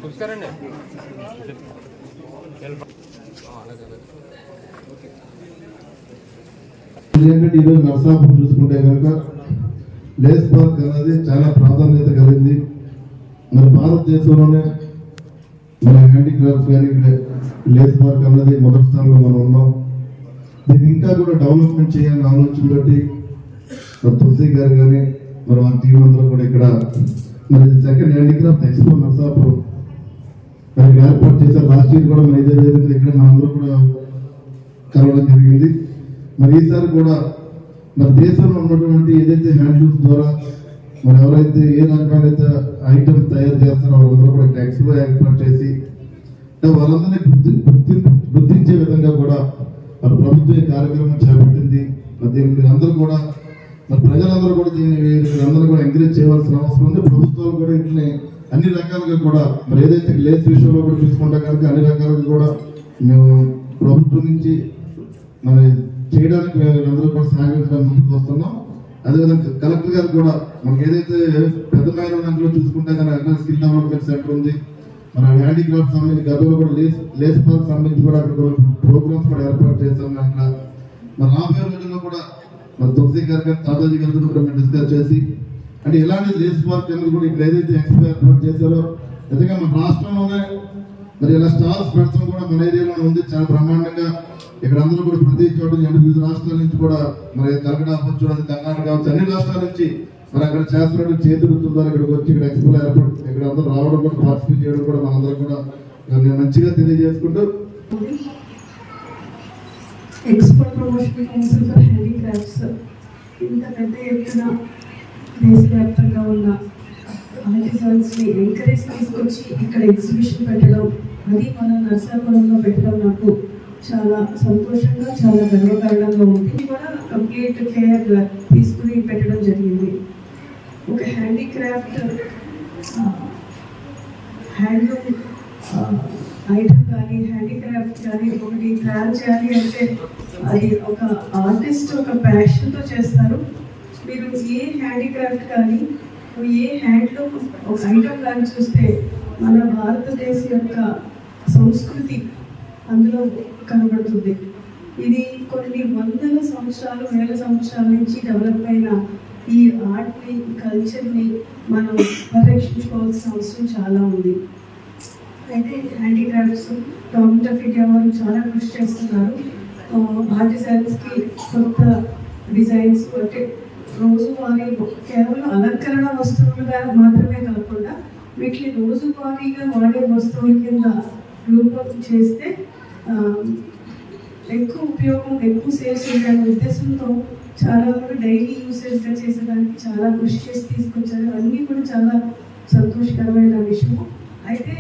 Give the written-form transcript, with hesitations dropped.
చూస్తారండి. ఈరోజు నర్సాపూర్ చూసుకుంటే కనుక లేస్ పార్క్ అనేది చాలా ప్రాధాన్యత కలిగింది. మన భారతదేశంలోనే మన హ్యాండిక్రాఫ్ట్స్ కానీ లేస్ పార్క్ అన్నది మొదటి స్థానంలో మనం ఉన్నాం. దీన్ని ఇంకా కూడా డెవలప్మెంట్ చేయాలని ఆలోచనతోటి తులసి గారు కానీ మరి మా టీం అందరూ కూడా ఇక్కడ మరి సెకండ్ హ్యాండిక్రాఫ్ట్ ఎక్స్పో నర్సాపూర్ మరి ఏర్పాటు చేశారు. లాస్ట్ ఇయర్ కూడా మన ఇదే విధంగా ఇక్కడ మనందరూ కూడా కలవడం జరిగింది. మరి ఈసారి కూడా మరి దేశంలో ఉన్నటువంటి ఏదైతే హ్యాండ్లూమ్స్ ద్వారా మరి ఎవరైతే ఏ రకాలైతే ఐటమ్స్ తయారు చేస్తారో వాళ్ళందరూ కూడా ఎక్స్పో ఏర్పాటు చేసి వాళ్ళందరినీ గుర్తించే విధంగా కూడా మరి ప్రభుత్వం ఈ కార్యక్రమం చేపట్టింది. మరి దీన్ని మీరందరూ కూడా మరి ప్రజలందరూ కూడా దీన్ని మీరందరూ కూడా ఎంకరేజ్ చేయవలసిన అవసరం ఉంది. ప్రభుత్వాలు కూడా వీటిని అన్ని రకాలుగా కూడా మరి ఏదైతే లేస్ విషయంలో కూడా చూసుకుంటా కనుక అన్ని రకాలుగా కూడా మేము ప్రభుత్వం నుంచి మరి చేయడానికి అందరూ కూడా సహకరించడానికి ముందుకు వస్తున్నాం. అదేవిధంగా కలెక్టర్ గారు కూడా మనకి ఏదైతే పెద్ద మైదానంలో చూసుకుంటే కనుక స్కిల్ డెవలప్మెంట్ సెంటర్ ఉంది. మన హ్యాండిక్రాఫ్ట్ సంబంధించి గతంలో కూడా లేస్ పార్క్ సంబంధించి కూడా అక్కడ ప్రోగ్రామ్స్ కూడా ఏర్పాటు చేస్తాం. అక్కడ మరి రాబోయే రోజుల్లో కూడా మరి తులసి గారు తాతాజీ గారితో కూడా మేము డిస్కస్ చేసి అంటే ఇలాంటి లేస్ పార్క్ అనేది కూడా ఇక్కడ ఏదైతే ఎక్స్పో ఏర్పాటు చేశారో నిజంగా మన రాష్ట్రంలోనే మరి ఇలా స్టాల్స్ పెడతాం కూడా మన ఏరియాలో ఉంది. చాలా బ్రహ్మాండంగా ఇక్కడ అందరూ కూడా ప్రతి చోట వివిధ రాష్ట్రాల నుంచి కూడా మరి కలకడ అవ్వచ్చు, అది కర్ణాటక కావచ్చు, అన్ని రాష్ట్రాల నుంచి మరి అక్కడ చేస్తున్నట్టు చేతి వృత్తుల ద్వారా ఇక్కడికి వచ్చి ఇక్కడ ఎక్స్పోలో ఏర్పాటు ఇక్కడ అందరూ రావడం కూడా పార్టిసిపేట్ చేయడం కూడా మనందరం కూడా నేను మంచిగా తెలియజేసుకుంటూ export promotion council for handicrafts ఇంత పెద్ద ఎత్తున దేశవ్యాప్తంగా ఉన్న ఆర్టిజన్స్ని ఎంకరేజ్ తీసుకొచ్చి ఇక్కడ ఎగ్జిబిషన్ పెట్టడం, అది మన నర్సాపురంలో పెట్టడం నాకు చాలా సంతోషంగా చాలా గర్వకారణంగా ఉంది. ఇది కూడా కంప్లీట్ కేర్ తీసుకుని పెట్టడం జరిగింది. ఒక హ్యాండీక్రాఫ్ట్ హ్యాండ్లూమ్ ఐటమ్ కానీ హ్యాండీక్రాఫ్ట్ కానీ ఒకటి తయారు చేయాలి అంటే అది ఒక ఆర్టిస్ట్ ఒక ప్యాషన్తో చేస్తారు. మీరు ఏ హ్యాండీక్రాఫ్ట్ కానీ ఏ హ్యాండ్లూమ్ ఒక ఐటమ్ కానీ చూస్తే మన భారతదేశం యొక్క సంస్కృతి అందులో కనబడుతుంది. ఇది కొన్ని వందల సంవత్సరాలు వేల సంవత్సరాల నుంచి డెవలప్ అయిన ఈ ఆర్ట్ని కల్చర్ని మనం పరిరక్షించుకోవాల్సిన అవసరం చాలా ఉంది. అయితే హ్యాండీక్రాఫ్ట్స్ గవర్నమెంట్ ఆఫ్ ఇండియా వారు చాలా కృషి చేస్తున్నారు. ఆర్టిజన్స్కి కొత్త డిజైన్స్ అంటే రోజువారీ కేవలం అలంకరణ వస్తువులుగా మాత్రమే కాకుండా వీటిని రోజువారీగా వాడే వస్తువుల కింద రూపం చేస్తే ఎక్కువ ఉపయోగం ఎక్కువ సేల్ చేయాలనే ఉద్దేశంతో చాలా కూడా డైలీ యూసేజ్గా చేసేదానికి చాలా కృషి చేసి తీసుకొచ్చారు. అన్నీ కూడా చాలా సంతోషకరమైన విషయం. అయితే